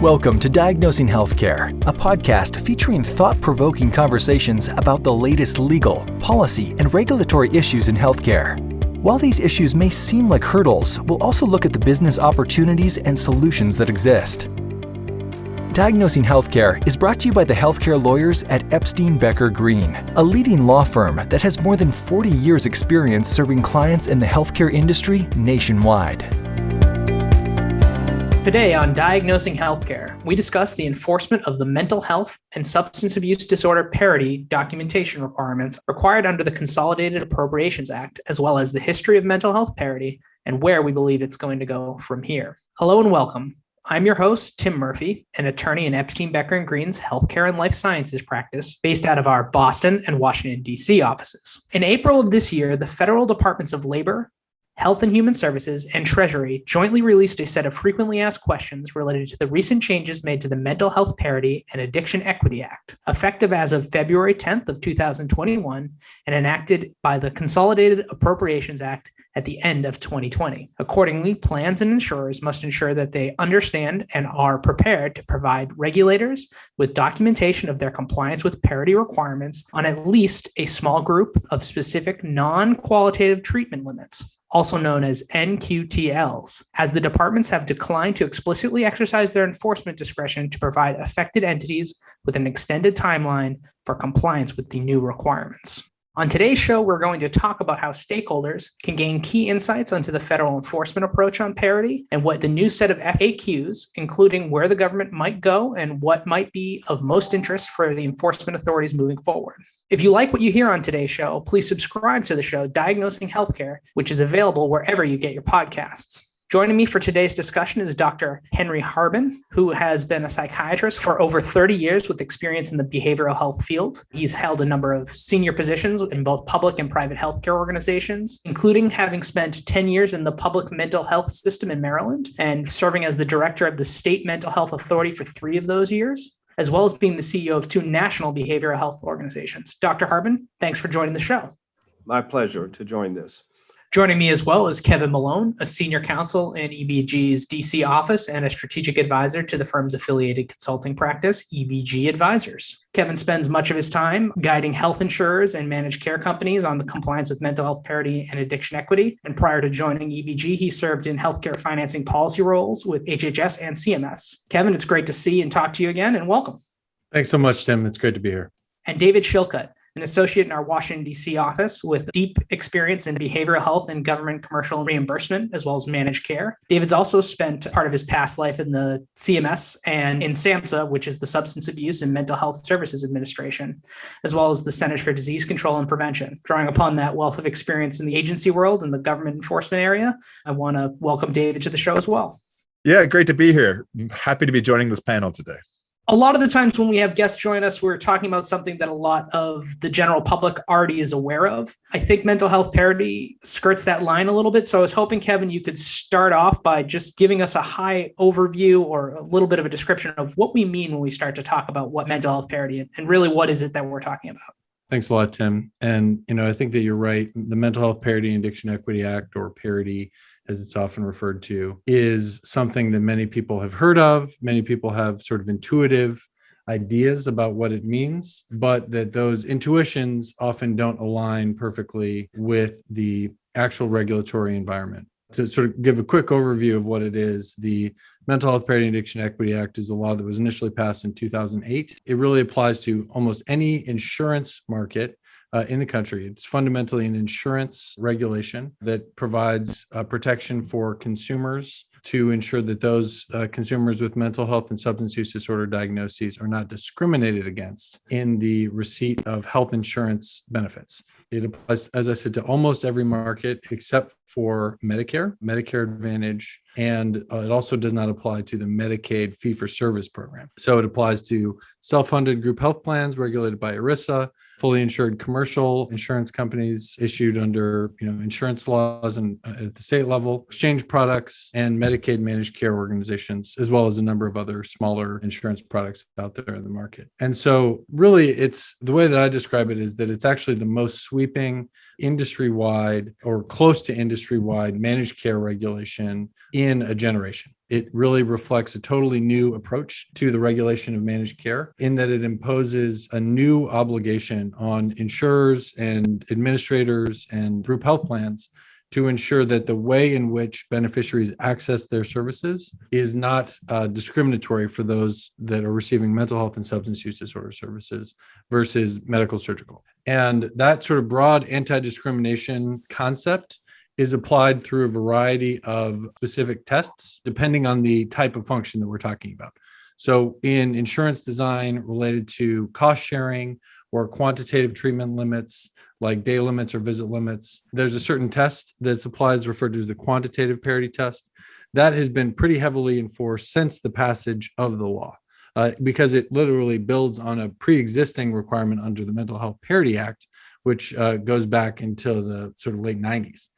Welcome to Diagnosing Health Care, a podcast featuring thought-provoking conversations about the latest legal, policy, and regulatory issues in healthcare. While these issues may seem like hurdles, we'll also look at the business opportunities and solutions that exist. Diagnosing Healthcare is brought to you by the healthcare lawyers at Epstein Becker Green, a leading law firm that has more than 40 years' experience serving clients in the healthcare industry nationwide. Today on Diagnosing Healthcare, we discuss the enforcement of the mental health and substance abuse disorder parity documentation requirements required under the Consolidated Appropriations Act, as well as the history of mental health parity and where we believe it's going to go from here. Hello and welcome. I'm your host, Tim Murphy, an attorney in Epstein Becker Green's healthcare and life sciences practice based out of our Boston and Washington, D.C. offices. In April of this year, the federal Departments of Labor, Health and Human Services, and Treasury jointly released a set of frequently asked questions related to the recent changes made to the Mental Health Parity and Addiction Equity Act, effective as of February 10th of 2021 and enacted by the Consolidated Appropriations Act at the end of 2020. Accordingly, plans and insurers must ensure that they understand and are prepared to provide regulators with documentation of their compliance with parity requirements on at least a small group of specific non-qualitative treatment limits, also known as NQTLs, as the departments have declined to explicitly exercise their enforcement discretion to provide affected entities with an extended timeline for compliance with the new requirements. On today's show, we're going to talk about how stakeholders can gain key insights onto the federal enforcement approach on parity and what the new set of FAQs, including where the government might go and what might be of most interest for the enforcement authorities moving forward. If you like what you hear on today's show, please subscribe to the show Diagnosing Healthcare, which is available wherever you get your podcasts. Joining me for today's discussion is Dr. Henry Harbin, who has been a psychiatrist for over 30 years with experience in the behavioral health field. He's held a number of senior positions in both public and private healthcare organizations, including having spent 10 years in the public mental health system in Maryland and serving as the director of the State Mental Health Authority for 3 of those years, as well as being the CEO of 2 national behavioral health organizations. Dr. Harbin, thanks for joining the show. My pleasure to join this. Joining me as well is Kevin Malone, a senior counsel in EBG's DC office and a strategic advisor to the firm's affiliated consulting practice, EBG Advisors. Kevin spends much of his time guiding health insurers and managed care companies on the compliance with mental health parity and addiction equity. And prior to joining EBG, he served in healthcare financing policy roles with HHS and CMS. Kevin, it's great to see and talk to you again, and welcome. Thanks so much, Tim. It's great to be here. And David Shillcutt, an associate in our Washington, D.C. office with deep experience in behavioral health and government commercial reimbursement, as well as managed care. David's also spent part of his past life in the CMS and in SAMHSA, which is the Substance Abuse and Mental Health Services Administration, as well as the Centers for Disease Control and Prevention. Drawing upon that wealth of experience in the agency world and the government enforcement area, I want to welcome David to the show as well. Yeah, great to be here. I'm happy to be joining this panel today. A lot of the times when we have guests join us, we're talking about something that a lot of the general public already is aware of. I think mental health parity skirts that line a little bit. So I was hoping, Kevin, you could start off by just giving us a high overview or a little bit of a description of what we mean when we start to talk about what mental health parity is, and really what is it that we're talking about. Thanks a lot, Tim. And, I think that you're right. The Mental Health Parity and Addiction Equity Act, or Parity, as it's often referred to, is something that many people have heard of. Many people have sort of intuitive ideas about what it means, but that those intuitions often don't align perfectly with the actual regulatory environment. To sort of give a quick overview of what it is, the Mental Health Parity and Addiction Equity Act is a law that was initially passed in 2008. It really applies to almost any insurance market in the country. It's fundamentally an insurance regulation that provides protection for consumers to ensure that those consumers with mental health and substance use disorder diagnoses are not discriminated against in the receipt of health insurance benefits. It applies, as I said, to almost every market except for Medicare, Medicare Advantage, and it also does not apply to the Medicaid fee-for-service program. So it applies to self-funded group health plans regulated by ERISA, fully insured commercial insurance companies issued under insurance laws and at the state level, exchange products, and Medicaid managed care organizations, as well as a number of other smaller insurance products out there in the market. And so really, it's the way that I describe it is that it's actually the most sweeping industry-wide or close to industry-wide managed care regulation in a generation. It really reflects a totally new approach to the regulation of managed care in that it imposes a new obligation on insurers and administrators and group health plans to ensure that the way in which beneficiaries access their services is not discriminatory for those that are receiving mental health and substance use disorder services versus medical surgical. And that sort of broad anti-discrimination concept is applied through a variety of specific tests, depending on the type of function that we're talking about. So in insurance design related to cost sharing or quantitative treatment limits like day limits or visit limits, there's a certain test that's applied, is referred to as the quantitative parity test. That has been pretty heavily enforced since the passage of the law, because it literally builds on a pre-existing requirement under the Mental Health Parity Act, which goes back until the sort of late 90s.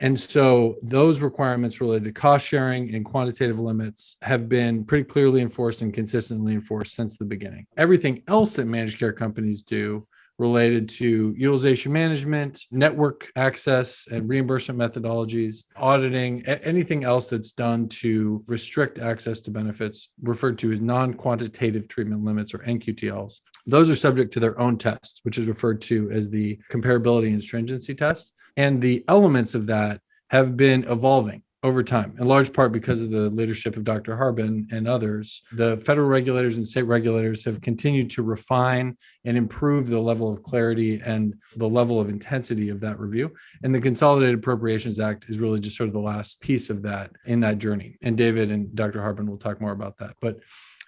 And so those requirements related to cost sharing and quantitative limits have been pretty clearly enforced and consistently enforced since the beginning. Everything else that managed care companies do related to utilization management, network access and reimbursement methodologies, auditing, anything else that's done to restrict access to benefits, referred to as non-quantitative treatment limits or NQTLs. Those are subject to their own tests, which is referred to as the comparability and stringency test. And the elements of that have been evolving over time, in large part because of the leadership of Dr. Harbin and others. The federal regulators and state regulators have continued to refine and improve the level of clarity and the level of intensity of that review. And the Consolidated Appropriations Act is really just sort of the last piece of that in that journey. And David and Dr. Harbin will talk more about that. But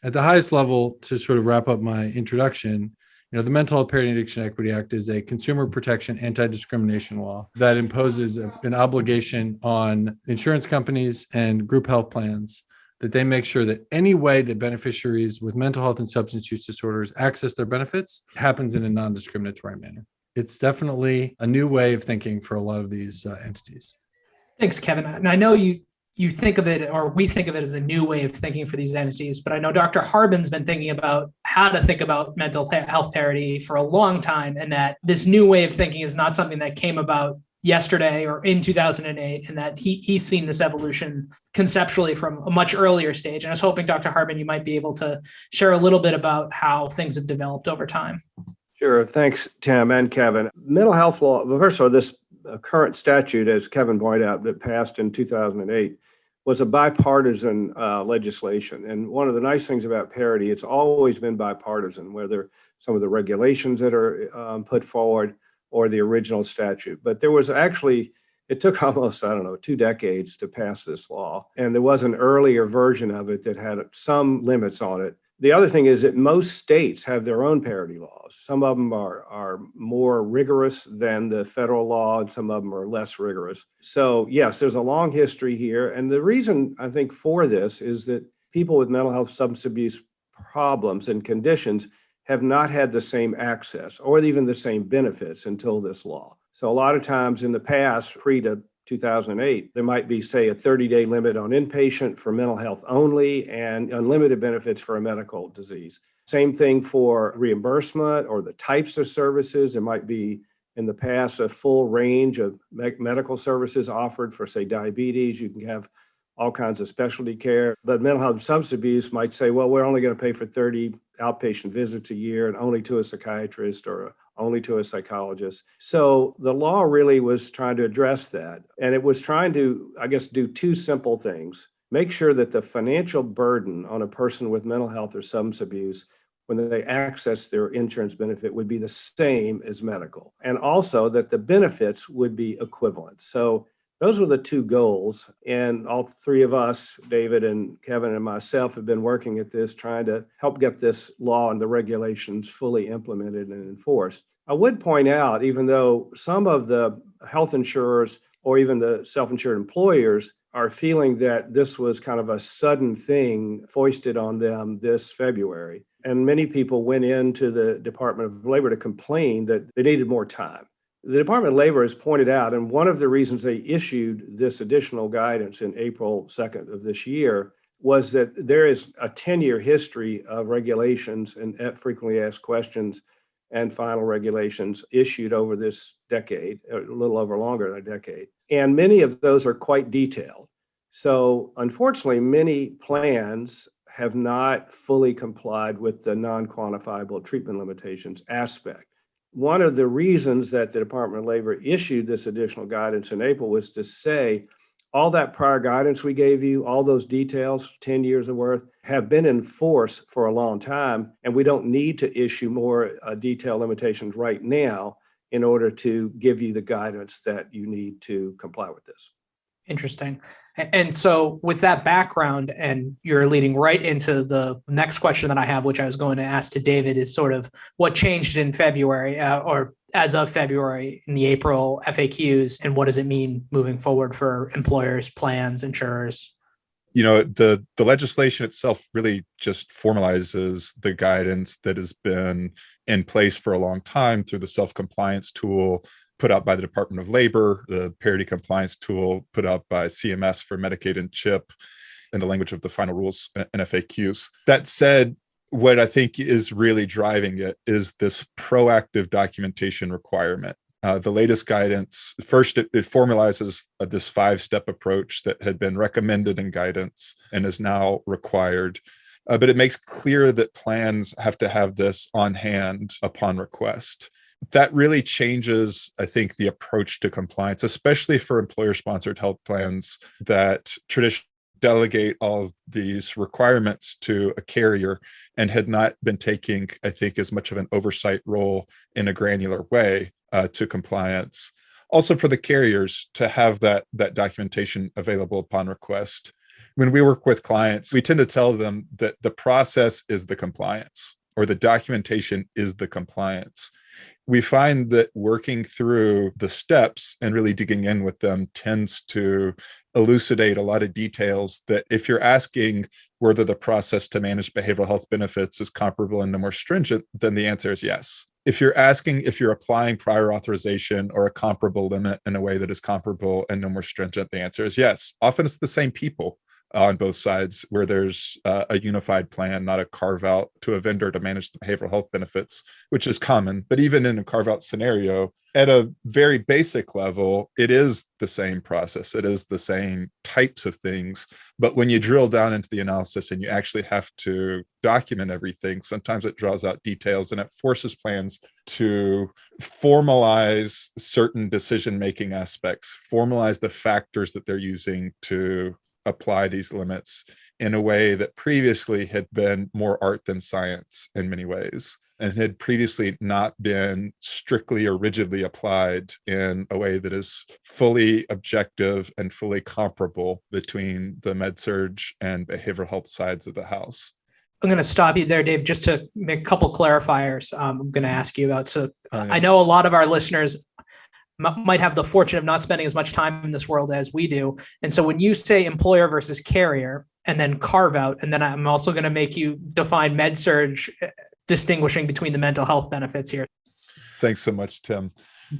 at the highest level, to sort of wrap up my introduction, the Mental Health Parity and Addiction Equity Act is a consumer protection anti-discrimination law that imposes an obligation on insurance companies and group health plans that they make sure that any way that beneficiaries with mental health and substance use disorders access their benefits happens in a non-discriminatory manner. It's definitely a new way of thinking for a lot of these entities. Thanks, Kevin. And I know you think of it, or we think of it as a new way of thinking for these entities, but I know Dr. Harbin's been thinking about how to think about mental health parity for a long time, and that this new way of thinking is not something that came about yesterday or in 2008, and that he's seen this evolution conceptually from a much earlier stage. And I was hoping, Dr. Harbin, you might be able to share a little bit about how things have developed over time. Sure. Thanks, Tim and Kevin. Mental health law, well, first of all, this current statute, as Kevin pointed out, that passed in 2008, was a bipartisan legislation. And one of the nice things about parity, it's always been bipartisan, whether some of the regulations that are put forward or the original statute. But there was actually, it took almost, 2 decades to pass this law. And there was an earlier version of it that had some limits on it. The other thing is that most states have their own parity laws. Some of them are more rigorous than the federal law, and some of them are less rigorous. So yes, there's a long history here. And the reason I think for this is that people with mental health substance abuse problems and conditions have not had the same access or even the same benefits until this law. So a lot of times in the past, pre to 2008, there might be, say, a 30-day limit on inpatient for mental health only and unlimited benefits for a medical disease. Same thing for reimbursement or the types of services. There might be, in the past, a full range of medical services offered for, say, diabetes. You can have all kinds of specialty care. But mental health and substance abuse might say, well, we're only going to pay for 30 outpatient visits a year and only to a psychiatrist or only to a psychologist. So the law really was trying to address that. And it was trying to, do 2 simple things. Make sure that the financial burden on a person with mental health or substance abuse when they access their insurance benefit would be the same as medical. And also that the benefits would be equivalent. So those were the 2 goals. And all 3 of us, David and Kevin and myself, have been working at this, trying to help get this law and the regulations fully implemented and enforced. I would point out, even though some of the health insurers or even the self-insured employers are feeling that this was kind of a sudden thing foisted on them this February, and many people went into the Department of Labor to complain that they needed more time. The Department of Labor has pointed out, and one of the reasons they issued this additional guidance in April 2nd of this year was that there is a 10-year history of regulations and frequently asked questions and final regulations issued over this decade, a little over longer than a decade. And many of those are quite detailed. So unfortunately, many plans have not fully complied with the non-quantifiable treatment limitations aspect. One of the reasons that the Department of Labor issued this additional guidance in April was to say, all that prior guidance we gave you, all those details, 10 years of worth, have been in force for a long time, and we don't need to issue more detailed limitations right now in order to give you the guidance that you need to comply with this. Interesting. And so with that background, and you're leading right into the next question that I have, which I was going to ask to David, is sort of what changed in February or as of February in the April FAQs, and what does it mean moving forward for employers, plans, insurers? The legislation itself really just formalizes the guidance that has been in place for a long time through the self-compliance tool put out by the Department of Labor, the Parity compliance tool put out by CMS for Medicaid and CHIP, in the language of the final rules and FAQs. That said, what I think is really driving it is this proactive documentation requirement. The latest guidance, first, it formalizes this 5-step approach that had been recommended in guidance and is now required. But it makes clear that plans have to have this on hand upon request. That really changes, I think, the approach to compliance, especially for employer-sponsored health plans that traditionally delegate all of these requirements to a carrier and had not been taking, I think, as much of an oversight role in a granular way to compliance. Also for the carriers to have that documentation available upon request. When we work with clients, we tend to tell them that the process is the compliance, or the documentation is the compliance. We find that working through the steps and really digging in with them tends to elucidate a lot of details that if you're asking whether the process to manage behavioral health benefits is comparable and no more stringent, then the answer is yes. If you're asking if you're applying prior authorization or a comparable limit in a way that is comparable and no more stringent, the answer is yes. Often it's the same people on both sides where there's a unified plan, not a carve out to a vendor to manage the behavioral health benefits, which is common. But even in a carve out scenario, at a very basic level, it is the same process. It is the same types of things. But when you drill down into the analysis and you actually have to document everything, sometimes it draws out details and it forces plans to formalize certain decision-making aspects, formalize the factors that they're using to apply these limits in a way that previously had been more art than science in many ways, and had previously not been strictly or rigidly applied in a way that is fully objective and fully comparable between the med-surg and behavioral health sides of the house. I'm going to stop you there, Dave, just to make a couple clarifiers I'm going to ask you about. So I know a lot of our listeners might have the fortune of not spending as much time in this world as we do. And so when you say employer versus carrier and then carve out, and then I'm also going to make you define med-surg, distinguishing between the mental health benefits here. Thanks so much, Tim.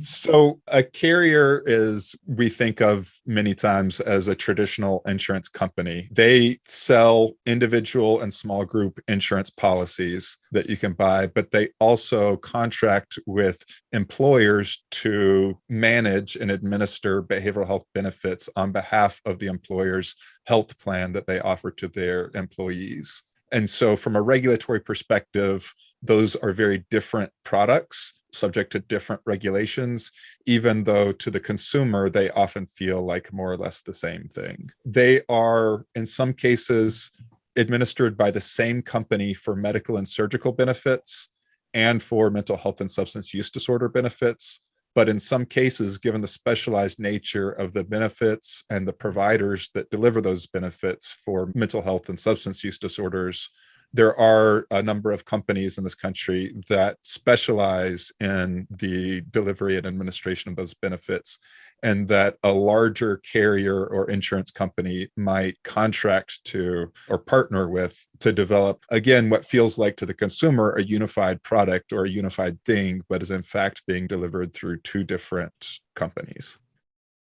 So a carrier is, we think of many times as a traditional insurance company. They sell individual and small group insurance policies that you can buy, but they also contract with employers to manage and administer behavioral health benefits on behalf of the employer's health plan that they offer to their employees. And so from a regulatory perspective, those are very different products, subject to different regulations, even though to the consumer, they often feel like more or less the same thing. They are, in some cases, administered by the same company for medical and surgical benefits and for mental health and substance use disorder benefits. But in some cases, given the specialized nature of the benefits and the providers that deliver those benefits for mental health and substance use disorders, there are a number of companies in this country that specialize in the delivery and administration of those benefits, and that a larger carrier or insurance company might contract to or partner with to develop, again, what feels like to the consumer a unified product or a unified thing, but is in fact being delivered through two different companies.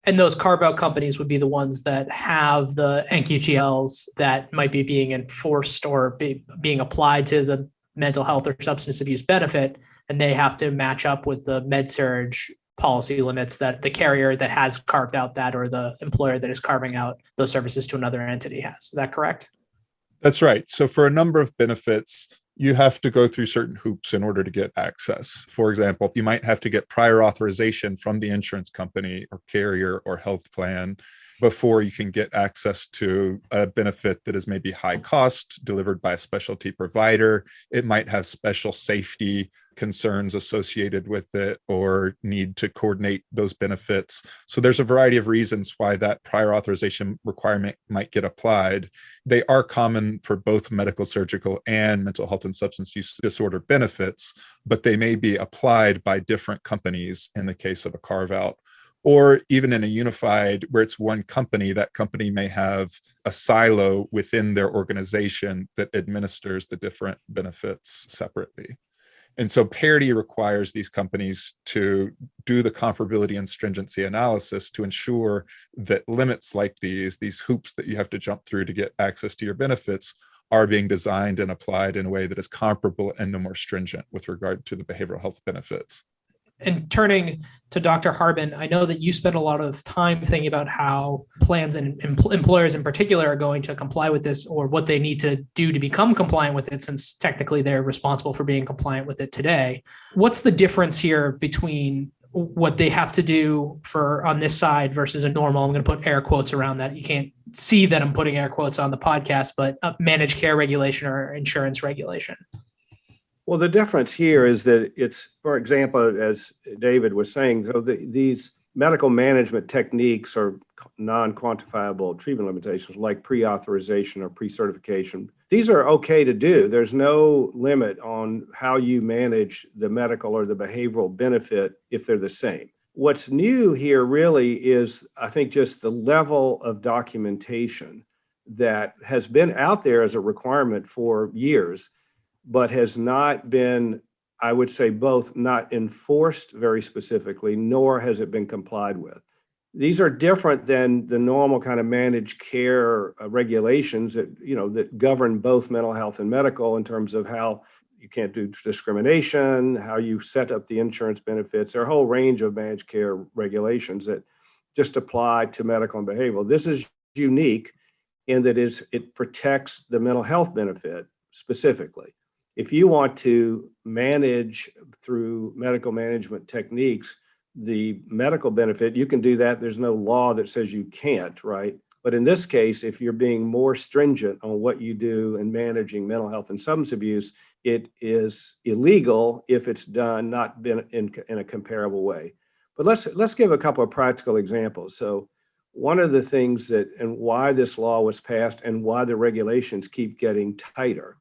And those carve-out companies would be the ones that have the NQTLs that might be being enforced or being applied to the mental health or substance abuse benefit, and they have to match up with the med-surg policy limits that the carrier that has carved out that or the employer that is carving out those services to another entity has. Is that correct? That's right. So for a number of benefits, you have to go through certain hoops in order to get access. For example, you might have to get prior authorization from the insurance company or carrier or health plan before you can get access to a benefit that is maybe high cost, delivered by a specialty provider. It might have special safety concerns associated with it or need to coordinate those benefits. So there's a variety of reasons why that prior authorization requirement might get applied. They are common for both medical, surgical, and mental health and substance use disorder benefits, but they may be applied by different companies in the case of a carve out. Or even in a unified, where it's one company, that company may have a silo within their organization that administers the different benefits separately. And so Parity requires these companies to do the comparability and stringency analysis to ensure that limits like these hoops that you have to jump through to get access to your benefits, are being designed and applied in a way that is comparable and no more stringent with regard to the behavioral health benefits. And turning to Dr. Harbin, I know that you spend a lot of time thinking about how plans and employers in particular are going to comply with this, or what they need to do to become compliant with it, since technically they're responsible for being compliant with it today. What's the difference here between what they have to do for on this side versus a normal, I'm going to put air quotes around that. You can't see that I'm putting air quotes on the podcast, but a managed care regulation or insurance regulation? Well, the difference here is that it's, for example, as David was saying, so these medical management techniques or non-quantifiable treatment limitations like pre-authorization or pre-certification, these are okay to do. There's no limit on how you manage the medical or the behavioral benefit if they're the same. What's new here really is, I think, just the level of documentation that has been out there as a requirement for years, but has not been, I would say, both not enforced very specifically, nor has it been complied with. These are different than the normal kind of managed care regulations that, that govern both mental health and medical in terms of how you can't do discrimination, how you set up the insurance benefits. There are a whole range of managed care regulations that just apply to medical and behavioral. This is unique in that it protects the mental health benefit specifically. If you want to manage through medical management techniques the medical benefit, you can do that. There's no law that says you can't, right? But in this case, if you're being more stringent on what you do in managing mental health and substance abuse, it is illegal if it's done not been in a comparable way. But let's give a couple of practical examples. So one of the things that, and why this law was passed and why the regulations keep getting tighter,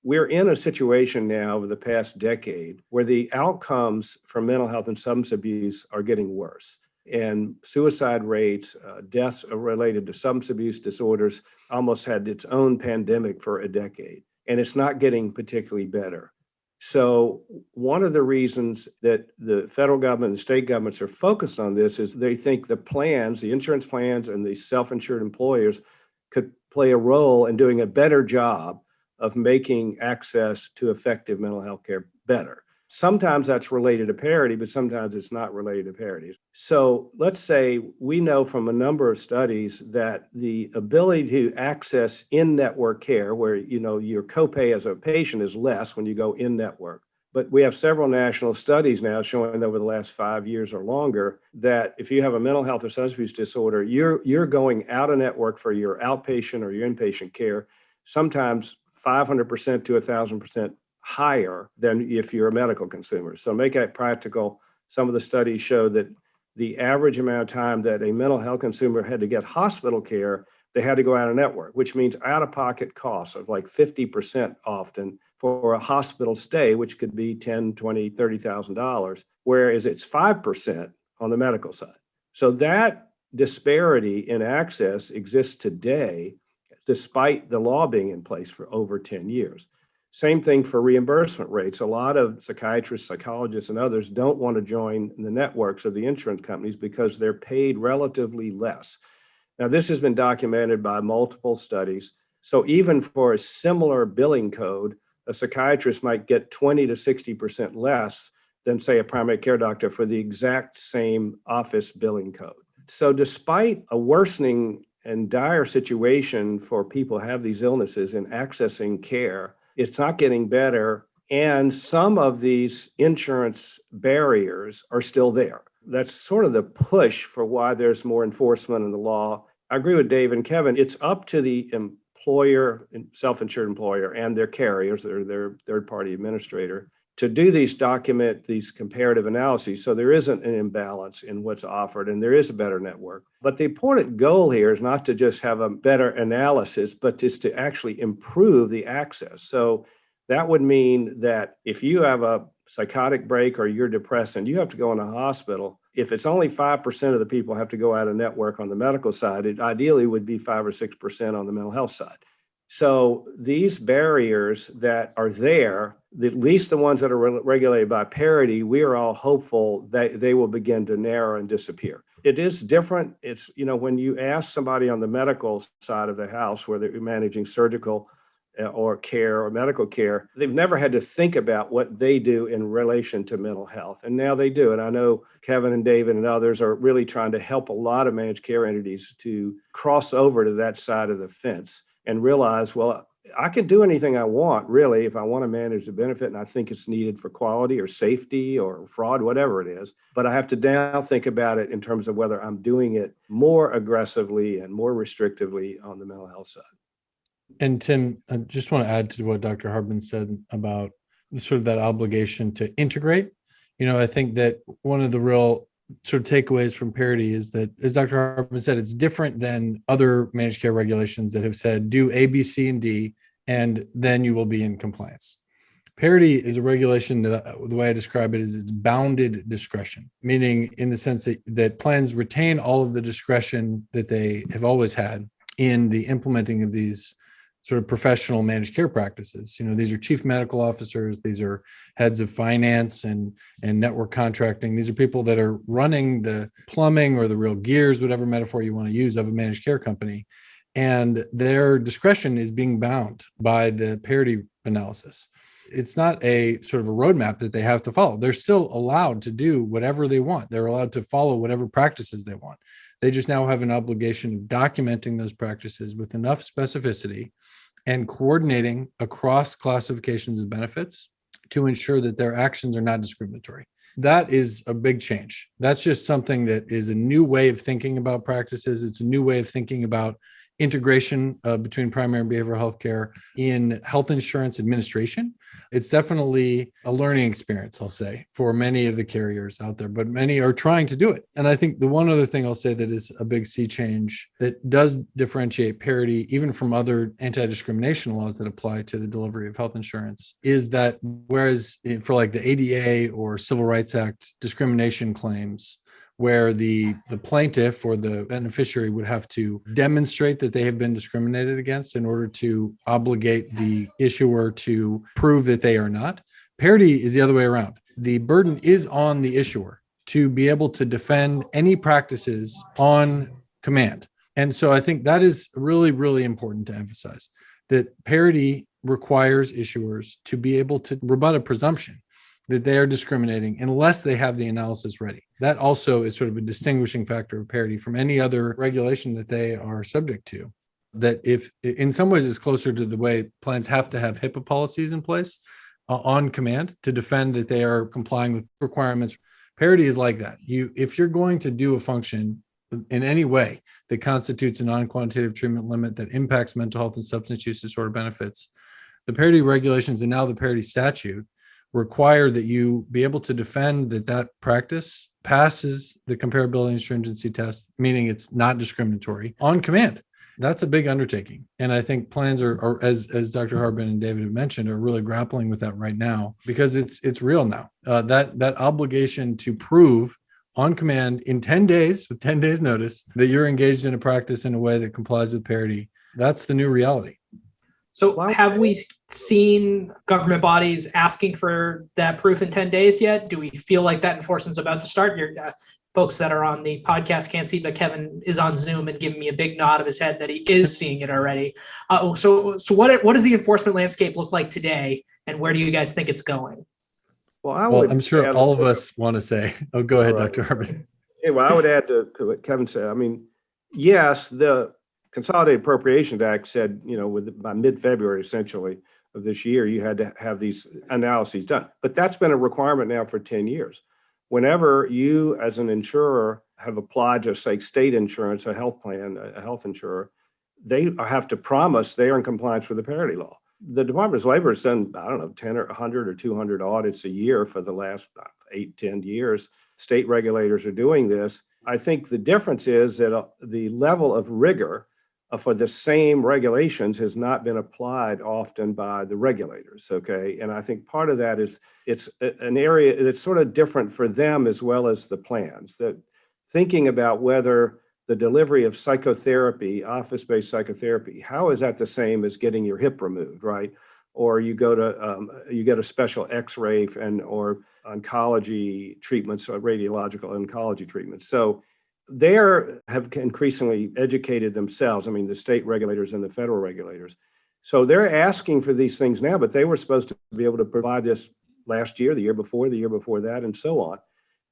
we're in a situation now over the past decade where the outcomes for mental health and substance abuse are getting worse. And suicide rates, deaths related to substance abuse disorders almost had its own pandemic for a decade. And it's not getting particularly better. So one of the reasons that the federal government and state governments are focused on this is they think the plans, the insurance plans and the self-insured employers could play a role in doing a better job of making access to effective mental health care better. Sometimes that's related to parity, but sometimes it's not related to parity. So let's say we know from a number of studies that the ability to access in-network care, where your copay as a patient is less when you go in-network. But we have several national studies now showing over the last 5 years or longer that if you have a mental health or substance abuse disorder, you're going out of network for your outpatient or your inpatient care, sometimes 500% to 1,000% higher than if you're a medical consumer. So make that practical. Some of the studies show that the average amount of time that a mental health consumer had to get hospital care, they had to go out of network, which means out-of-pocket costs of like 50% often for a hospital stay, which could be $10,000, $20,000, $30,000, whereas it's 5% on the medical side. So that disparity in access exists today, despite the law being in place for over 10 years. Same thing for reimbursement rates. A lot of psychiatrists, psychologists, and others don't want to join the networks of the insurance companies because they're paid relatively less. Now, this has been documented by multiple studies. So even for a similar billing code, a psychiatrist might get 20 to 60% less than, say, a primary care doctor for the exact same office billing code. So despite a worsening and dire situation for people who have these illnesses in accessing care, it's not getting better. And some of these insurance barriers are still there. That's sort of the push for why there's more enforcement in the law. I agree with Dave and Kevin. It's up to the employer, self-insured employer, and their carriers, their third-party administrator, to do these comparative analyses. So there isn't an imbalance in what's offered, and there is a better network. But the important goal here is not to just have a better analysis, but just to actually improve the access. So that would mean that if you have a psychotic break or you're depressed and you have to go in a hospital, if it's only 5% of the people have to go out of network on the medical side, it ideally would be 5 or 6% on the mental health side. So these barriers that are there, at least the ones that are regulated by Parity, we are all hopeful that they will begin to narrow and disappear. It is different. It's, when you ask somebody on the medical side of the house, whether you're managing surgical or care or medical care, they've never had to think about what they do in relation to mental health. And now they do. And I know Kevin and David and others are really trying to help a lot of managed care entities to cross over to that side of the fence and realize, well, I can do anything I want, really, if I want to manage the benefit and I think it's needed for quality or safety or fraud, whatever it is. But I have to now think about it in terms of whether I'm doing it more aggressively and more restrictively on the mental health side. And Tim, I just want to add to what Dr. Harbin said about sort of that obligation to integrate. I think that one of the real sort of takeaways from Parity is that, as Dr. Harbin said, it's different than other managed care regulations that have said do A, B, C, and D, and then you will be in compliance. Parity is a regulation that the way I describe it is it's bounded discretion, meaning in the sense that plans retain all of the discretion that they have always had in the implementing of these sort of professional managed care practices. These are chief medical officers, these are heads of finance and network contracting. These are people that are running the plumbing or the real gears, whatever metaphor you want to use, of a managed care company. And their discretion is being bound by the Parity analysis. It's not a sort of a roadmap that they have to follow. They're still allowed to do whatever they want. They're allowed to follow whatever practices they want. They just now have an obligation of documenting those practices with enough specificity and coordinating across classifications of benefits to ensure that their actions are not discriminatory. That is a big change. That's just something that is a new way of thinking about practices. It's a new way of thinking about integration between primary and behavioral health care in health insurance administration. It's definitely a learning experience, I'll say, for many of the carriers out there, but many are trying to do it. And I think the one other thing I'll say that is a big sea change that does differentiate Parity even from other anti-discrimination laws that apply to the delivery of health insurance is that whereas for like the ADA or Civil Rights Act discrimination claims, where the plaintiff or the beneficiary would have to demonstrate that they have been discriminated against in order to obligate the issuer to prove that they are not. Parity is the other way around. The burden is on the issuer to be able to defend any practices on command. And so I think that is really, really important to emphasize, that Parity requires issuers to be able to rebut a presumption that they are discriminating unless they have the analysis ready. That also is sort of a distinguishing factor of Parity from any other regulation that they are subject to. That if in some ways is closer to the way plans have to have HIPAA policies in place on command to defend that they are complying with requirements. Parity is like that. If you're going to do a function in any way that constitutes a non-quantitative treatment limit that impacts mental health and substance use disorder benefits, the Parity regulations and now the Parity statute require that you be able to defend that practice passes the comparability and stringency test, meaning it's not discriminatory on command. That's a big undertaking. And I think plans are as Dr. Harbin and David have mentioned, are really grappling with that right now because it's real now. That obligation to prove on command in 10 days, with 10 days notice, that you're engaged in a practice in a way that complies with Parity. That's the new reality. So have we seen government bodies asking for that proof in 10 days yet? Do we feel like that enforcement's about to start? Your folks that are on the podcast can't see, but Kevin is on Zoom and giving me a big nod of his head that he is seeing it already. So what does the enforcement landscape look like today, and where do you guys think it's going? Well, I Well, would I'm sure add a all of little us want to say, oh, go ahead, All right. Dr. Harbin. Yeah, well, I would add to what Kevin said. I mean, yes, the Consolidated Appropriations Act said, by mid-February, essentially, of this year, you had to have these analyses done. But that's been a requirement now for 10 years. Whenever you, as an insurer, have applied to, say, state insurance, a health plan, a health insurer, they have to promise they are in compliance with the parity law. The Department of Labor has done, I don't know, 10 or 100 or 200 audits a year for the last 8, 10 years. State regulators are doing this. I think the difference is that the level of rigor for the same regulations has not been applied often by the regulators, okay? And I think part of that is it's an area that's sort of different for them as well as the plans. That thinking about whether the delivery of psychotherapy, office-based psychotherapy, how is that the same as getting your hip removed, right? Or you go to you get a special X-ray or oncology treatments, or radiological oncology treatments. So they have increasingly educated themselves. I mean, the state regulators and the federal regulators. So they're asking for these things now, but they were supposed to be able to provide this last year, the year before that, and so on.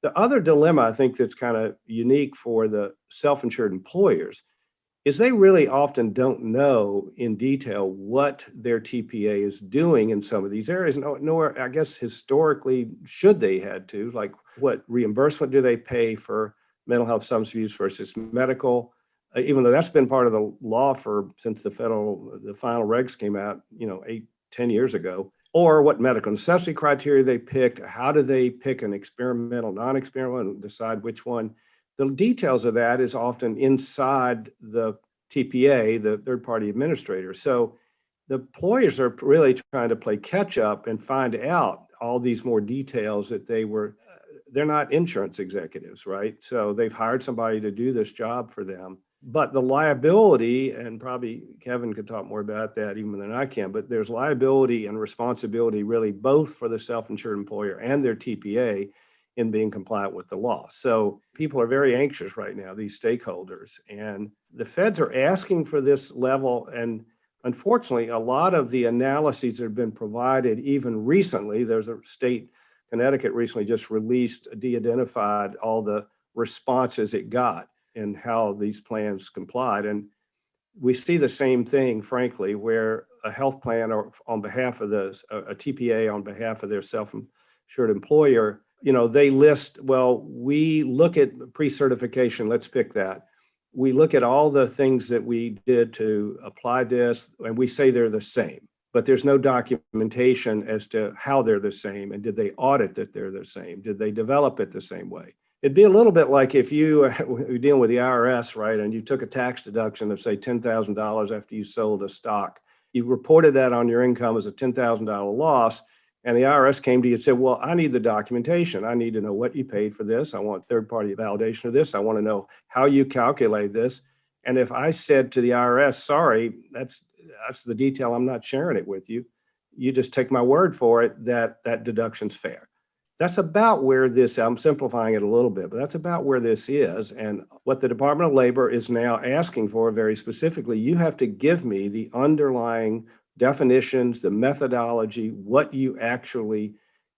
The other dilemma I think that's kind of unique for the self-insured employers is they really often don't know in detail what their TPA is doing in some of these areas, nor I guess historically should they had to, like what reimbursement do they pay for mental health substance abuse versus medical, even though that's been part of the law since the final regs came out, 8, 10 years ago. Or what medical necessity criteria they picked, how do they pick an experimental, non-experimental, and decide which one. The details of that is often inside the TPA, the third-party administrator. So the employers are really trying to play catch up and find out all these more details that they're not insurance executives, right? So they've hired somebody to do this job for them. But the liability, and probably Kevin could talk more about that even than I can, but there's liability and responsibility really both for the self-insured employer and their TPA in being compliant with the law. So people are very anxious right now, these stakeholders, and the feds are asking for this level. And unfortunately, a lot of the analyses that have been provided even recently, there's a state, Connecticut recently just released, de-identified all the responses it got and how these plans complied. And we see the same thing, frankly, where a health plan or on behalf of a TPA on behalf of their self-insured employer, they list, well, we look at pre-certification, let's pick that. We look at all the things that we did to apply this, and we say they're the same, but there's no documentation as to how they're the same, and did they audit that they're the same? Did they develop it the same way? It'd be a little bit like if you're dealing with the IRS, right, and you took a tax deduction of, say, $10,000 after you sold a stock. You reported that on your income as a $10,000 loss, and the IRS came to you and said, well, I need the documentation. I need to know what you paid for this. I want third-party validation of this. I want to know how you calculate this. And if I said to the IRS, sorry, that's the detail, I'm not sharing it with you, you just take my word for it that deduction's fair. That's about where I'm simplifying it a little bit, but that's about where this is. And what the Department of Labor is now asking for very specifically, you have to give me the underlying definitions, the methodology,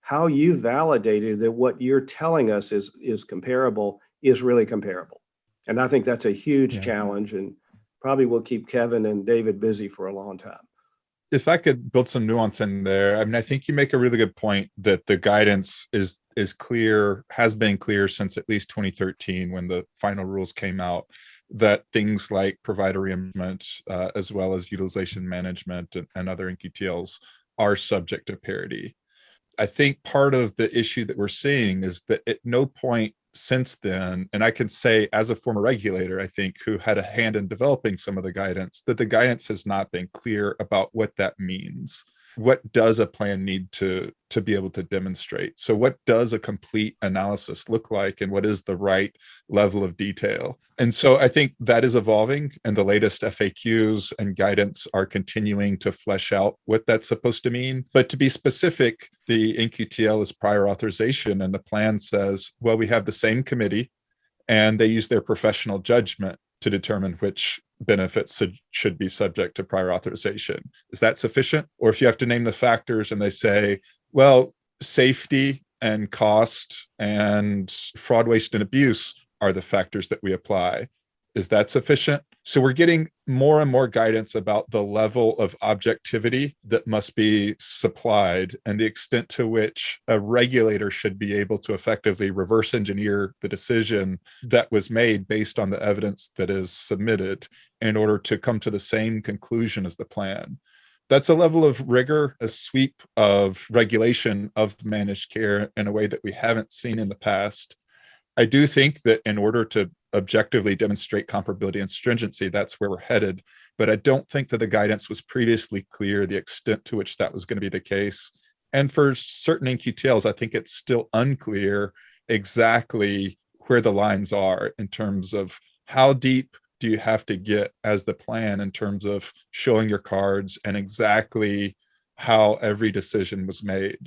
how you validated that what you're telling us is comparable, is really comparable. And I think that's a huge challenge, and probably will keep Kevin and David busy for a long time. If I could build some nuance in there, I mean, I think you make a really good point that the guidance is clear, has been clear since at least 2013 when the final rules came out, that things like provider reimbursement, as well as utilization management and other NQTLs are subject to parity. I think part of the issue that we're seeing is that at no point since then, and I can say as a former regulator, I think, who had a hand in developing some of the guidance, that the guidance has not been clear about what that means. What does a plan need to be able to demonstrate? So what does a complete analysis look like, and what is the right level of detail? And so I think that is evolving, and the latest FAQs and guidance are continuing to flesh out what that's supposed to mean. But to be specific, the NQTL is prior authorization, and the plan says, well, we have the same committee, and they use their professional judgment to determine which benefits should be subject to prior authorization. Is that sufficient? Or if you have to name the factors and they say, well, Safety and cost and fraud, waste, and abuse are the factors that we apply. Is that sufficient? So we're getting more and more guidance about the level of objectivity that must be supplied and the extent to which a regulator should be able to effectively reverse engineer the decision that was made based on the evidence that is submitted in order to come to the same conclusion as the plan. That's a level of rigor, a sweep of regulation of managed care in a way that we haven't seen in the past. I do think that in order to objectively demonstrate comparability and stringency, that's where we're headed. But I don't think that the guidance was previously clear the extent to which that was going to be the case. And for certain NQTLs, I think it's still unclear exactly where the lines are in terms of how deep do you have to get as the plan in terms of showing your cards and exactly how every decision was made.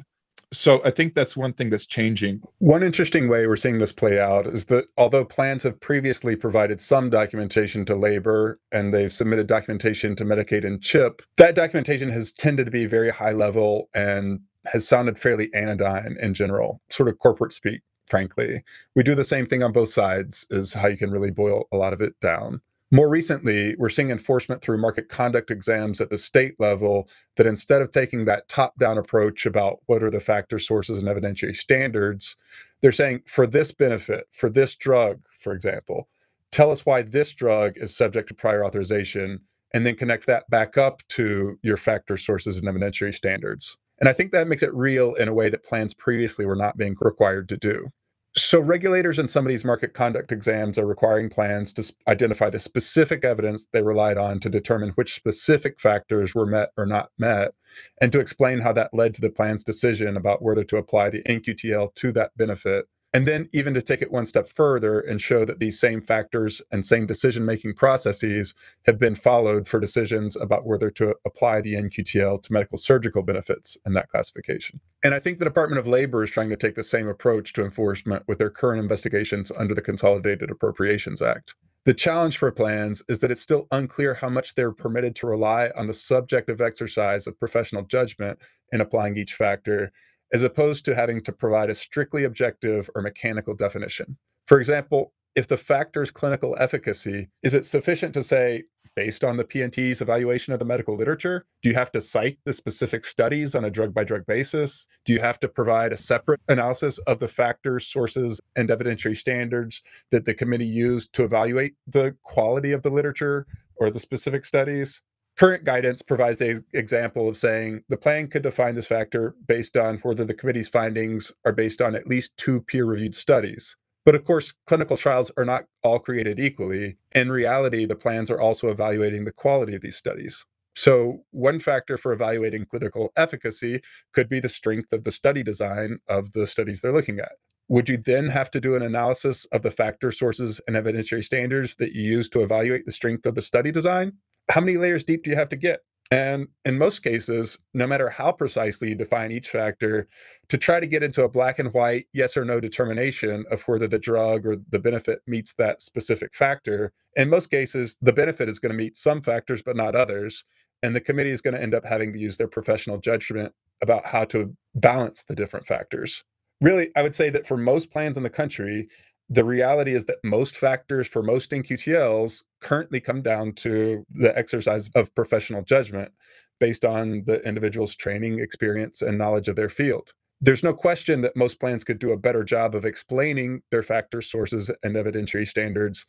So I think that's one thing that's changing. One interesting way we're seeing this play out is that although plans have previously provided some documentation to labor and they've submitted documentation to Medicaid and CHIP, that documentation has tended to be very high level and has sounded fairly anodyne in general, sort of corporate speak, frankly. We do the same thing on both sides is how you can really boil a lot of it down. More recently, we're seeing enforcement through market conduct exams at the state level that instead of taking that top-down approach about what are the factor sources and evidentiary standards, they're saying for this benefit, for this drug, for example, tell us why this drug is subject to prior authorization, and then connect that back up to your factor sources and evidentiary standards. And I think that makes it real in a way that plans previously were not being required to do. So regulators in some of these market conduct exams are requiring plans to identify the specific evidence they relied on to determine which specific factors were met or not met, and to explain how that led to the plan's decision about whether to apply the NQTL to that benefit. And then even to take it one step further and show that these same factors and same decision-making processes have been followed for decisions about whether to apply the NQTL to medical surgical benefits in that classification. And I think the Department of Labor is trying to take the same approach to enforcement with their current investigations under the Consolidated Appropriations Act. The challenge for plans is that it's still unclear how much they're permitted to rely on the subjective exercise of professional judgment in applying each factor, as opposed to having to provide a strictly objective or mechanical definition. For example, if the factor's clinical efficacy, is it sufficient to say, based on the P&T's evaluation of the medical literature, do you have to cite the specific studies on a drug-by-drug basis? Do you have to provide a separate analysis of the factors, sources, and evidentiary standards that the committee used to evaluate the quality of the literature or the specific studies? Current guidance provides the example of saying the plan could define this factor based on whether the committee's findings are based on at least 2 peer-reviewed studies. But of course, clinical trials are not all created equally. In reality, the plans are also evaluating the quality of these studies. So one factor for evaluating clinical efficacy could be the strength of the study design of the studies they're looking at. Would you then have to do an analysis of the factor sources and evidentiary standards that you use to evaluate the strength of the study design? How many layers deep do you have to get? And in most cases, no matter how precisely you define each factor, to try to get into a black and white yes or no determination of whether the drug or the benefit meets that specific factor, in most cases, the benefit is going to meet some factors but not others, and the committee is going to end up having to use their professional judgment about how to balance the different factors. Really, I would say that for most plans in the country, the reality is that most factors for most NQTLs currently come down to the exercise of professional judgment based on the individual's training, experience, and knowledge of their field. There's no question that most plans could do a better job of explaining their factors, sources, and evidentiary standards,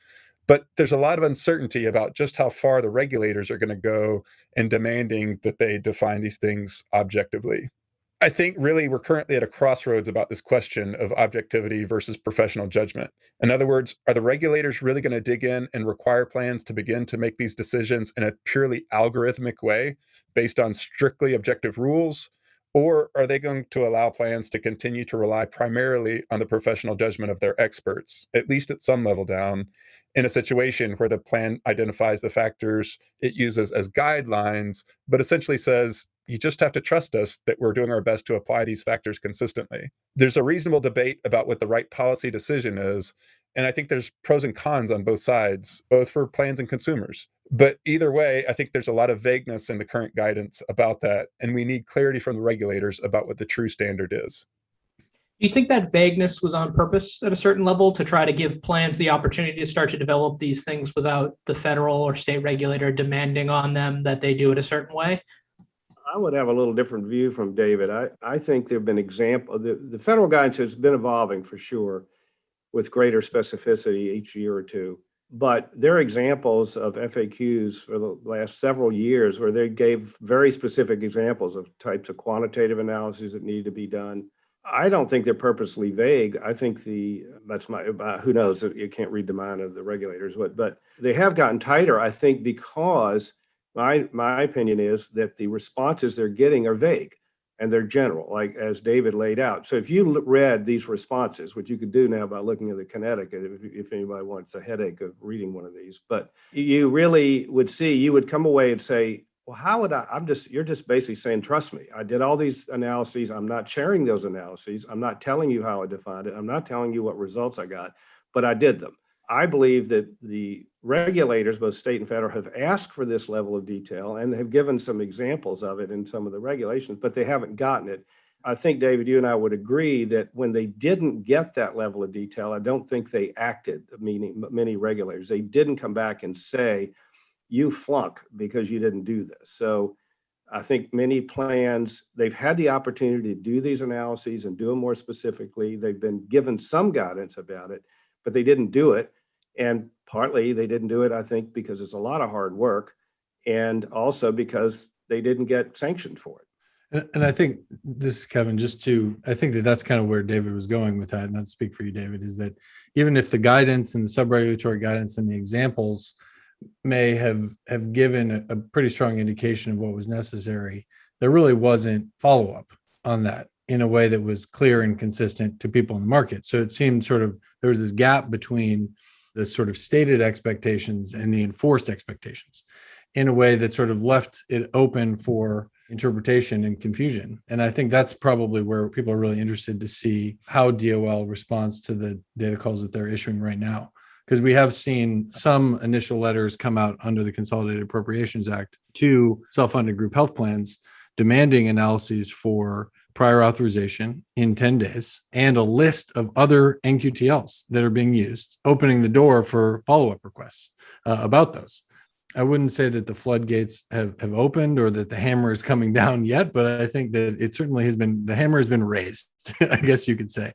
but there's a lot of uncertainty about just how far the regulators are going to go in demanding that they define these things objectively. I think really we're currently at a crossroads about this question of objectivity versus professional judgment. In other words, are the regulators really going to dig in and require plans to begin to make these decisions in a purely algorithmic way based on strictly objective rules? Or are they going to allow plans to continue to rely primarily on the professional judgment of their experts, at least at some level down, in a situation where the plan identifies the factors it uses as guidelines, but essentially says, you just have to trust us that we're doing our best to apply these factors consistently. There's a reasonable debate about what the right policy decision is, And I think there's pros and cons on both sides, both for plans and consumers. But either way, I think there's a lot of vagueness in the current guidance about that. And we need clarity from the regulators about what the true standard is. Do you think that vagueness was on purpose at a certain level to try to give plans the opportunity to start to develop these things without the federal or state regulator demanding on them that they do it a certain way? I would have a little different view from David. I think there have been examples, the federal guidance has been evolving for sure with greater specificity each year or two. But there are examples of FAQs for the last several years where they gave very specific examples of types of quantitative analyses that need to be done. I don't think they're purposely vague. I think who knows, you can't read the mind of the regulators, but they have gotten tighter, I think, because my opinion is that the responses they're getting are vague and they're general, like as David laid out. So if you read these responses, which you could do now by looking at the Connecticut, if anybody wants a headache of reading one of these, but you really would see, you would come away and say, well, how would you're just basically saying, trust me, I did all these analyses. I'm not sharing those analyses. I'm not telling you how I defined it. I'm not telling you what results I got, but I did them. I believe that the regulators, both state and federal, have asked for this level of detail and have given some examples of it in some of the regulations, but they haven't gotten it. I think, David, you and I would agree that when they didn't get that level of detail, I don't think they acted, meaning many regulators. They didn't come back and say, you flunk because you didn't do this. So I think many plans, they've had the opportunity to do these analyses and do them more specifically. They've been given some guidance about it, but they didn't do it. And partly they didn't do it, I think, because it's a lot of hard work, and also because they didn't get sanctioned for it. And I think this is Kevin, I think that's kind of where David was going with that, not to speak for you, David, is that even if the guidance and the sub-regulatory guidance and the examples may have given a pretty strong indication of what was necessary, there really wasn't follow-up on that in a way that was clear and consistent to people in the market. So it seemed sort of there was this gap between the sort of stated expectations and the enforced expectations in a way that sort of left it open for interpretation and confusion. And I think that's probably where people are really interested to see how DOL responds to the data calls that they're issuing right now. Because we have seen some initial letters come out under the Consolidated Appropriations Act to self-funded group health plans demanding analyses for prior authorization in 10 days and a list of other NQTLs that are being used, opening the door for follow-up requests about those. I wouldn't say that the floodgates have opened or that the hammer is coming down yet, but I think that it certainly the hammer has been raised, I guess you could say.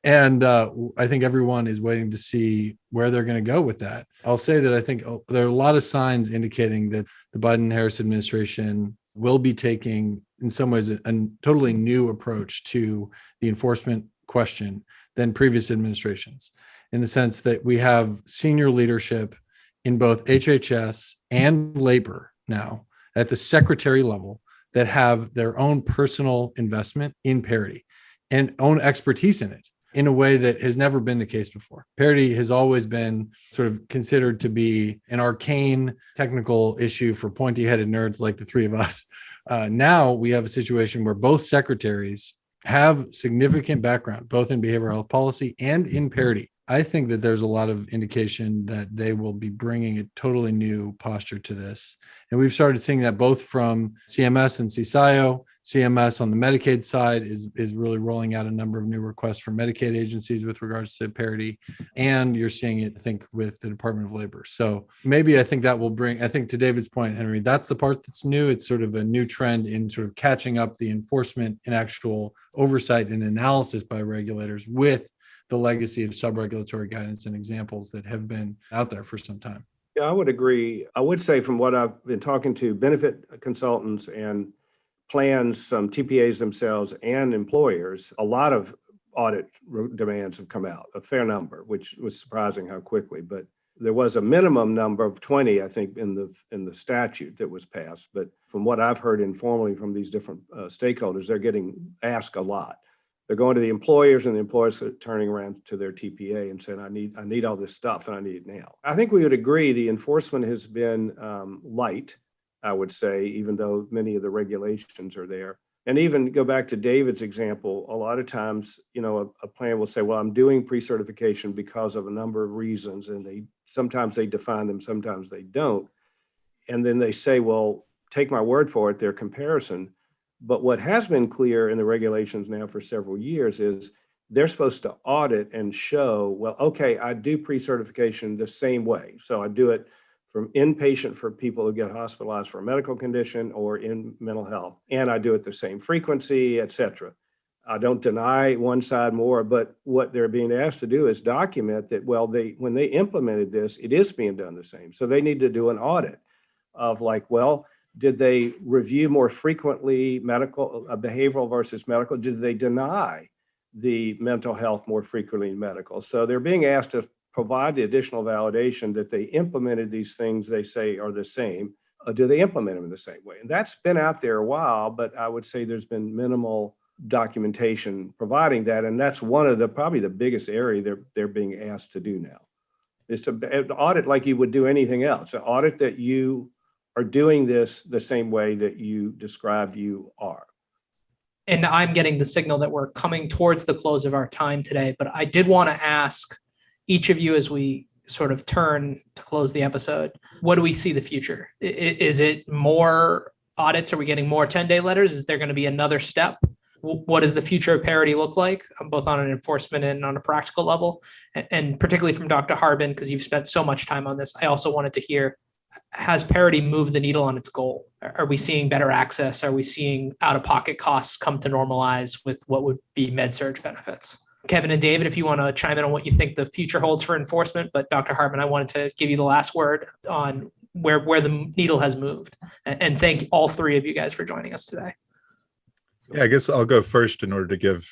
And I think everyone is waiting to see where they're going to go with that. I'll say that I think there are a lot of signs indicating that the Biden-Harris administration will be taking, in some ways, a totally new approach to the enforcement question than previous administrations, in the sense that we have senior leadership in both HHS and labor now at the secretary level that have their own personal investment in parity and own expertise in it in a way that has never been the case before. Parity has always been sort of considered to be an arcane technical issue for pointy-headed nerds like the three of us. Now we have a situation where both secretaries have significant background, both in behavioral health policy and in parity. I think that there's a lot of indication that they will be bringing a totally new posture to this. And we've started seeing that both from CMS and CSIO. CMS on the Medicaid side is really rolling out a number of new requests from Medicaid agencies with regards to parity. And you're seeing it, I think, with the Department of Labor. So maybe I think that will bring, I think to David's point, Henry, that's the part that's new. It's sort of a new trend in sort of catching up the enforcement and actual oversight and analysis by regulators with the legacy of sub-regulatory guidance and examples that have been out there for some time. Yeah, I would agree. I would say from what I've been talking to benefit consultants and plans, some TPAs themselves and employers, a lot of audit demands have come out, a fair number, which was surprising how quickly. But there was a minimum number of 20, I think, in the statute that was passed. But from what I've heard informally from these different stakeholders, they're getting asked a lot. They're going to the employers, and the employers are turning around to their TPA and saying, I need all this stuff and I need it now. I think we would agree the enforcement has been light, I would say, even though many of the regulations are there. And even go back to David's example, a lot of times, a plan will say, well, I'm doing pre-certification because of a number of reasons. And sometimes they define them, sometimes they don't. And then they say, well, take my word for it, their comparison. But what has been clear in the regulations now for several years is they're supposed to audit and show, well, okay, I do pre-certification the same way. So I do it from inpatient for people who get hospitalized for a medical condition or in mental health. And I do it the same frequency, et cetera. I don't deny one side more, but what they're being asked to do is document that, well, when they implemented this, it is being done the same. So they need to do an audit of like, well, did they review more frequently medical, behavioral versus medical? Did they deny the mental health more frequently in medical? So they're being asked to provide the additional validation that they implemented these things they say are the same. Do they implement them in the same way? And that's been out there a while, but I would say there's been minimal documentation providing that. And that's one of probably the biggest area they're being asked to do now, is to audit like you would do anything else. An audit that you are doing this the same way that you described you are. And I'm getting the signal that we're coming towards the close of our time today, but I did want to ask each of you as we sort of turn to close the episode, what do we see the future? Is it more audits? Are we getting more 10-day letters? Is there going to be another step? What does the future of Parity look like, both on an enforcement and on a practical level? And particularly from Dr. Harbin, because you've spent so much time on this, I also wanted to hear, has Parity moved the needle on its goal? Are we seeing better access? Are we seeing out-of-pocket costs come to normalize with what would be med-surg benefits? Kevin and David, if you want to chime in on what you think the future holds for enforcement, but Dr. Harbin, I wanted to give you the last word on where the needle has moved. And thank all three of you guys for joining us today. Yeah, I guess I'll go first in order to give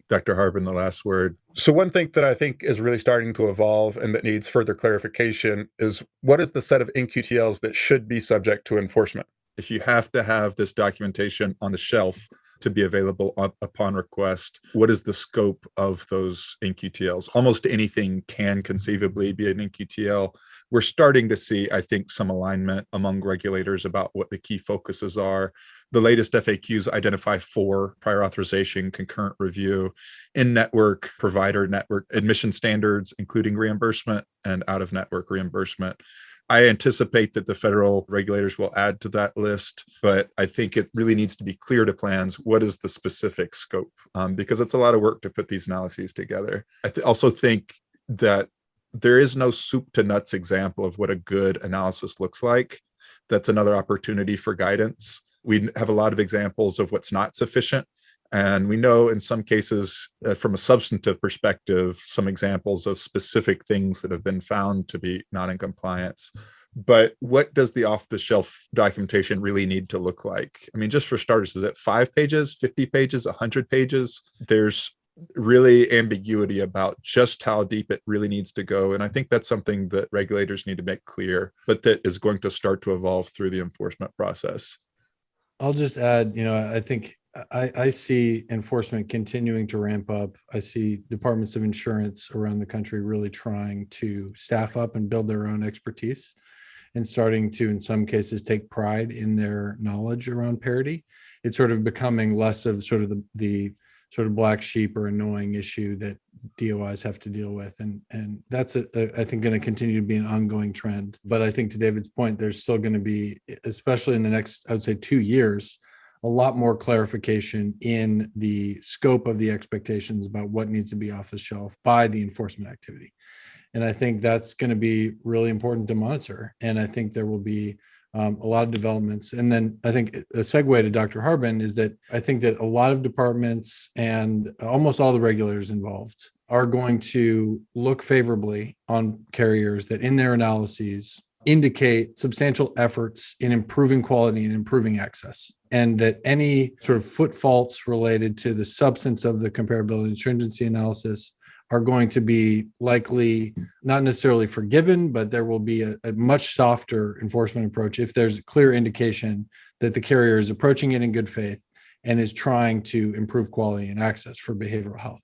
Dr. Harbin the last word. So one thing that I think is really starting to evolve and that needs further clarification is what is the set of NQTLs that should be subject to enforcement? If you have to have this documentation on the shelf to be available upon request, what is the scope of those NQTLs? Almost anything can conceivably be an NQTL. We're starting to see, I think, some alignment among regulators about what the key focuses are. The latest FAQs identify 4: prior authorization, concurrent review, in-network, provider network, admission standards, including reimbursement, and out-of-network reimbursement. I anticipate that the federal regulators will add to that list, but I think it really needs to be clear to plans what is the specific scope, because it's a lot of work to put these analyses together. I also think that there is no soup to nuts example of what a good analysis looks like. That's another opportunity for guidance. We have a lot of examples of what's not sufficient. And we know in some cases, from a substantive perspective, some examples of specific things that have been found to be not in compliance. But what does the off-the-shelf documentation really need to look like? I mean, just for starters, is it 5 pages, 50 pages, 100 pages? There's really ambiguity about just how deep it really needs to go. And I think that's something that regulators need to make clear, but that is going to start to evolve through the enforcement process. I'll just add, I think I see enforcement continuing to ramp up. I see departments of insurance around the country really trying to staff up and build their own expertise and starting to, in some cases, take pride in their knowledge around parity. It's sort of becoming less of sort of the sort of black sheep or annoying issue that DOIs have to deal with. And that's, I think, going to continue to be an ongoing trend. But I think to David's point, there's still going to be, especially in the next, I would say 2 years, a lot more clarification in the scope of the expectations about what needs to be off the shelf by the enforcement activity. And I think that's going to be really important to monitor. And I think there will be a lot of developments. And then I think a segue to Dr. Harbin is that I think that a lot of departments and almost all the regulators involved are going to look favorably on carriers that in their analyses indicate substantial efforts in improving quality and improving access, and that any sort of foot faults related to the substance of the comparability and stringency analysis are going to be likely not necessarily forgiven, but there will be a much softer enforcement approach if there's a clear indication that the carrier is approaching it in good faith and is trying to improve quality and access for behavioral health.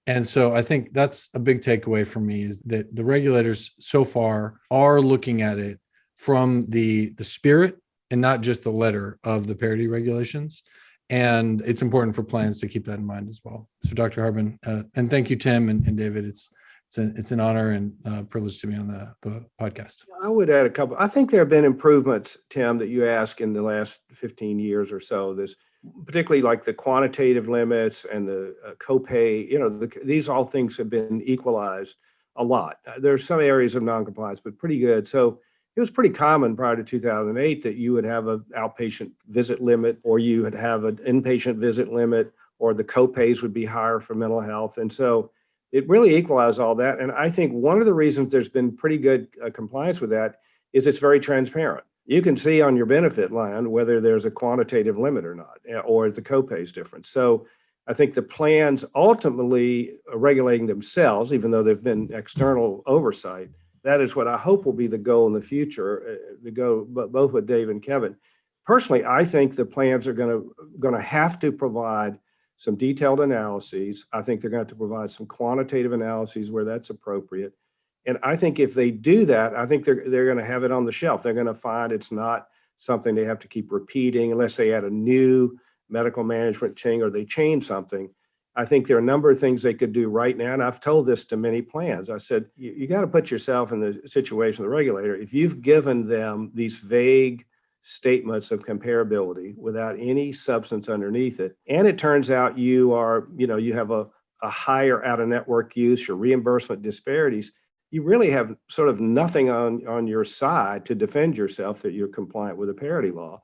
And so I think that's a big takeaway for me, is that the regulators so far are looking at it from the spirit and not just the letter of the parity regulations. And it's important for plans to keep that in mind as well. So Dr. Harbin, and thank you, Tim and David. It's an honor and privilege to be on the podcast. I would add a couple. I think there have been improvements, Tim, that you asked in the last 15 years or so. This, particularly like the quantitative limits and the copay. These all things have been equalized a lot. There's some areas of noncompliance, but pretty good. So it was pretty common prior to 2008 that you would have an outpatient visit limit, or you would have an inpatient visit limit, or the copays would be higher for mental health. And so it really equalized all that. And I think one of the reasons there's been pretty good compliance with that is it's very transparent. You can see on your benefit line whether there's a quantitative limit or not, or the copay is different. So I think the plans ultimately are regulating themselves, even though there've been external oversight. That is what I hope will be the goal in the future, to go both with Dave and Kevin. Personally, I think the plans are going to have to provide some detailed analyses. I think they're going to have to provide some quantitative analyses where that's appropriate. And I think if they do that, I think they're going to have it on the shelf. They're going to find it's not something they have to keep repeating unless they add a new medical management change or they change something. I think there are a number of things they could do right now. And I've told this to many plans. I said, you got to put yourself in the situation of the regulator. If you've given them these vague statements of comparability without any substance underneath it, and it turns out you have a higher out-of-network use or reimbursement disparities, you really have sort of nothing on your side to defend yourself that you're compliant with the parity law.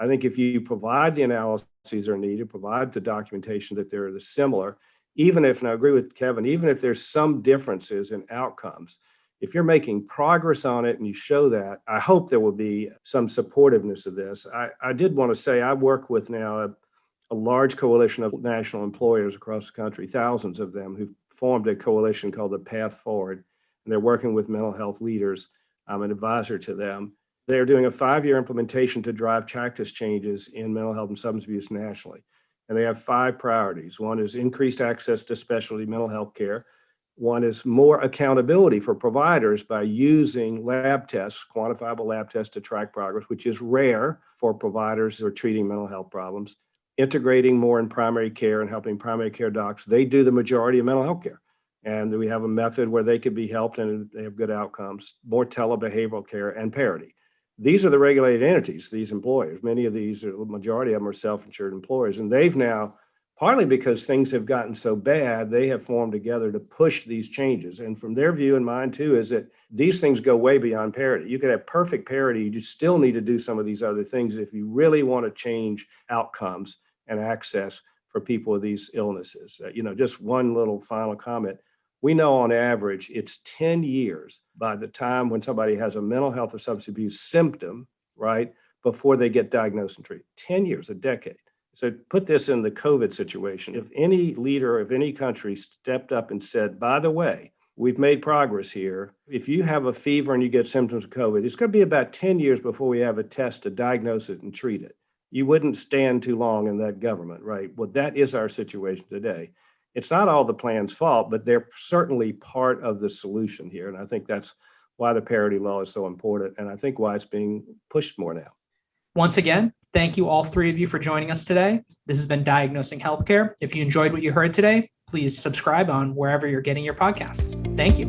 I think if you provide the analyses that are needed, provide the documentation that they're similar, even if, and I agree with Kevin, even if there's some differences in outcomes, if you're making progress on it and you show that, I hope there will be some supportiveness of this. I did want to say I work with now a large coalition of national employers across the country, thousands of them, who've formed a coalition called the Path Forward, and they're working with mental health leaders. I'm an advisor to them. They're doing a 5-year implementation to drive practice changes in mental health and substance abuse nationally. And they have 5 priorities. One is increased access to specialty mental health care. One is more accountability for providers by using lab tests, quantifiable lab tests to track progress, which is rare for providers who are treating mental health problems. Integrating more in primary care and helping primary care docs. They do the majority of mental health care. And we have a method where they could be helped and they have good outcomes. More telebehavioral care and parity. These are the regulated entities, these employers. Many of these, the majority of them are self-insured employers. And they've now, partly because things have gotten so bad, they have formed together to push these changes. And from their view and mine too, is that these things go way beyond parity. You could have perfect parity. You just still need to do some of these other things if you really want to change outcomes and access for people with these illnesses. Just one little final comment. We know on average, it's 10 years by the time when somebody has a mental health or substance abuse symptom, right, before they get diagnosed and treated. 10 years, a decade. So put this in the COVID situation. If any leader of any country stepped up and said, by the way, we've made progress here. If you have a fever and you get symptoms of COVID, it's going to be about 10 years before we have a test to diagnose it and treat it. You wouldn't stand too long in that government, right? Well, that is our situation today. It's not all the plan's fault, but they're certainly part of the solution here. And I think that's why the parity law is so important. And I think why it's being pushed more now. Once again, thank you all 3 of you for joining us today. This has been Diagnosing Healthcare. If you enjoyed what you heard today, please subscribe on wherever you're getting your podcasts. Thank you.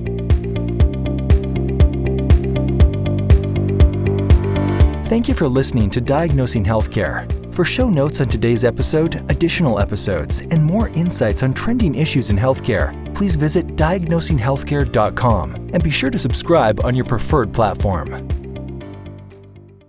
Thank you for listening to Diagnosing Healthcare. For show notes on today's episode, additional episodes, and more insights on trending issues in healthcare, please visit diagnosinghealthcare.com and be sure to subscribe on your preferred platform.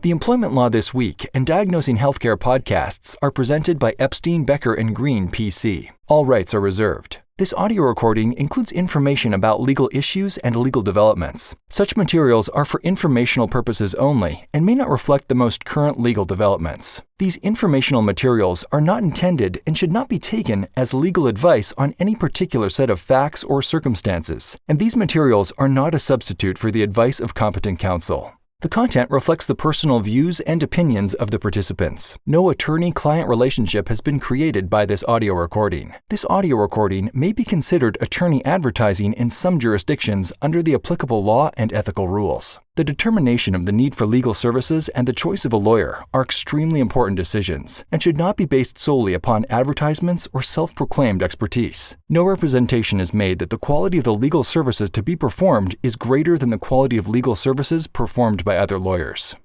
The Employment Law This Week and Diagnosing Healthcare podcasts are presented by Epstein Becker Green, PC. All rights are reserved. This audio recording includes information about legal issues and legal developments. Such materials are for informational purposes only and may not reflect the most current legal developments. These informational materials are not intended and should not be taken as legal advice on any particular set of facts or circumstances, and these materials are not a substitute for the advice of competent counsel. The content reflects the personal views and opinions of the participants. No attorney-client relationship has been created by this audio recording. This audio recording may be considered attorney advertising in some jurisdictions under the applicable law and ethical rules. The The determination of the need for legal services and the choice of a lawyer are extremely important decisions and should not be based solely upon advertisements or self-proclaimed expertise. No representation is made that the quality of the legal services to be performed is greater than the quality of legal services performed by other lawyers.